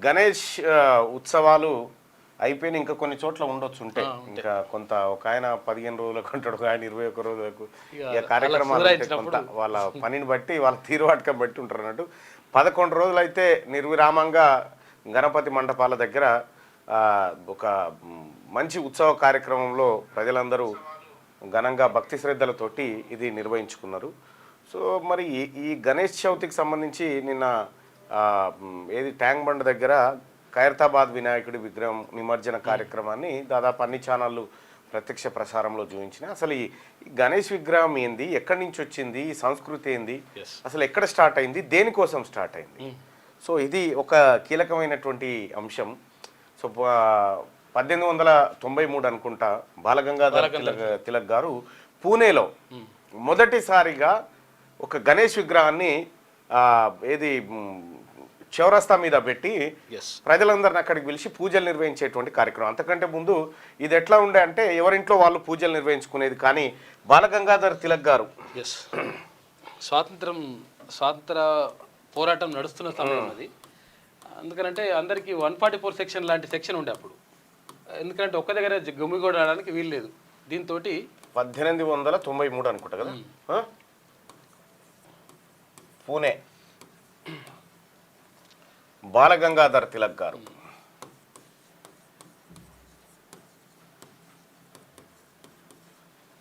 గణేష్ ఉత్సవాలు అయిపోయిన ఇంకా కొన్ని చోట్ల ఉండొచ్చు ఉంటాయి. ఇంకా కొంత ఒక ఆయన 15 రోజులకు అంటాడు, ఒక ఆయన 21 రోజులకు. ఇక కార్యక్రమాలు కొంత వాళ్ళ పనిని బట్టి వాళ్ళ తీరువాటకం బట్టి ఉంటారు అన్నట్టు. 11 రోజులు అయితే నిర్విరామంగా గణపతి మండపాల దగ్గర ఒక మంచి ఉత్సవ కార్యక్రమంలో ప్రజలందరూ ఘనంగా భక్తి శ్రద్ధలతోటి ఇది నిర్వహించుకున్నారు. సో మరి ఈ గణేష్ చవితికి సంబంధించి నిన్న ఏది ట్యాంక్ బండ్ దగ్గర ఖైరతాబాద్ వినాయకుడి విగ్రహం నిమజ్జన కార్యక్రమాన్ని దాదాపు అన్ని ఛానళ్ళు ప్రత్యక్ష ప్రసారంలో చూపించిన. అసలు ఈ గణేష్ విగ్రహం ఏంది, ఎక్కడి నుంచి వచ్చింది, ఈ సంస్కృతి ఏంది, అసలు ఎక్కడ స్టార్ట్ అయింది, దేనికోసం స్టార్ట్ అయింది, సో ఇది ఒక కీలకమైనటువంటి అంశం. సో 1893 అనుకుంటా బాలగంగాధర్ తిలక్ గారు పూణేలో మొదటిసారిగా ఒక గణేష్ విగ్రహాన్ని ఏది చౌరస్తా మీద పెట్టి ప్రజలందరిని అక్కడికి పిలిచి పూజలు నిర్వహించేటువంటి కార్యక్రమం. అంతకంటే ముందు ఇది ఎట్లా ఉండే అంటే ఎవరింట్లో వాళ్ళు పూజలు నిర్వహించుకునేది. కానీ బాలగంగాధర్ తిలక్ గారు స్వాతంత్ర పోరాటం నడుస్తున్న సమయం అది. అందుకనంటే అందరికీ 144 సెక్షన్ లాంటి సెక్షన్ ఉండే అప్పుడు. ఎందుకంటే ఒక్క దగ్గర గుమ్మిగూడ ఆడడానికి వీలు లేదు. దీంతో 1893 అనుకుంటా కదా పూణే బాలగంగాధర్ తిలక్ గారు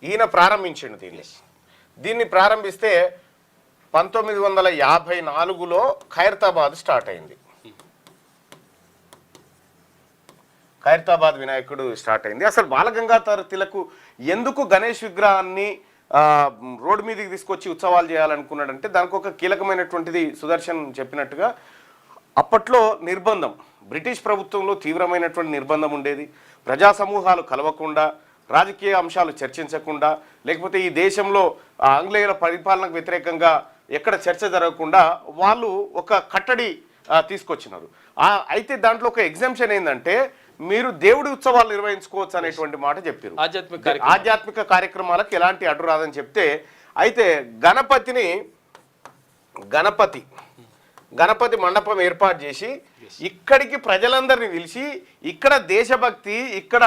ఈయన ప్రారంభించిండు దీన్ని ప్రారంభిస్తే 1954లో ఖైరతాబాద్ స్టార్ట్ అయింది. ఖైరతాబాద్ వినాయకుడు స్టార్ట్ అయింది. అసలు బాలగంగాధర్ తిలక్ ఎందుకు గణేష్ విగ్రహాన్ని రోడ్డు మీదకి తీసుకొచ్చి ఉత్సవాలు చేయాలనుకున్నాడంటే దానికి ఒక కీలకమైనటువంటిది సుదర్శన్ చెప్పినట్టుగా అప్పట్లో నిర్బంధం, బ్రిటిష్ ప్రభుత్వంలో తీవ్రమైనటువంటి నిర్బంధం ఉండేది. ప్రజా సమూహాలు కలవకుండా, రాజకీయ అంశాలు చర్చించకుండా, లేకపోతే ఈ దేశంలో ఆంగ్లేయుల పరిపాలనకు వ్యతిరేకంగా ఎక్కడ చర్చ జరగకుండా వాళ్ళు ఒక కట్టడి తీసుకొచ్చినారు. అయితే దాంట్లో ఒక ఎగ్జామ్షన్ ఏంటంటే మీరు దేవుడి ఉత్సవాలు నిర్వహించుకోవచ్చు అనేటువంటి మాట చెప్పారు. ఆధ్యాత్మిక కార్యక్రమాలకు ఎలాంటి అడ్డు రాదని చెప్తే, అయితే గణపతి మండపం ఏర్పాటు చేసి ఇక్కడికి ప్రజలందరినీ పిలిచి ఇక్కడ దేశభక్తి, ఇక్కడ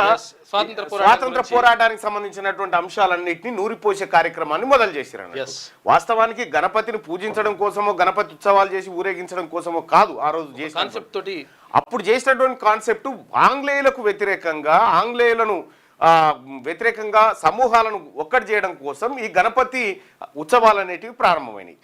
స్వాతంత్ర పోరాటానికి సంబంధించినటువంటి అంశాలన్నింటినీ నూరిపోసే కార్యక్రమాన్ని మొదలు చేశారు. వాస్తవానికి గణపతిని పూజించడం కోసమో, గణపతి ఉత్సవాలు చేసి ఊరేగించడం కోసమో కాదు ఆ రోజు చేసిన. అప్పుడు చేసినటువంటి కాన్సెప్ట్ ఆంగ్లేయులకు వ్యతిరేకంగా, సమూహాలను ఒక్కటి చేయడం కోసం ఈ గణపతి ఉత్సవాలు అనేటివి ప్రారంభమైనవి.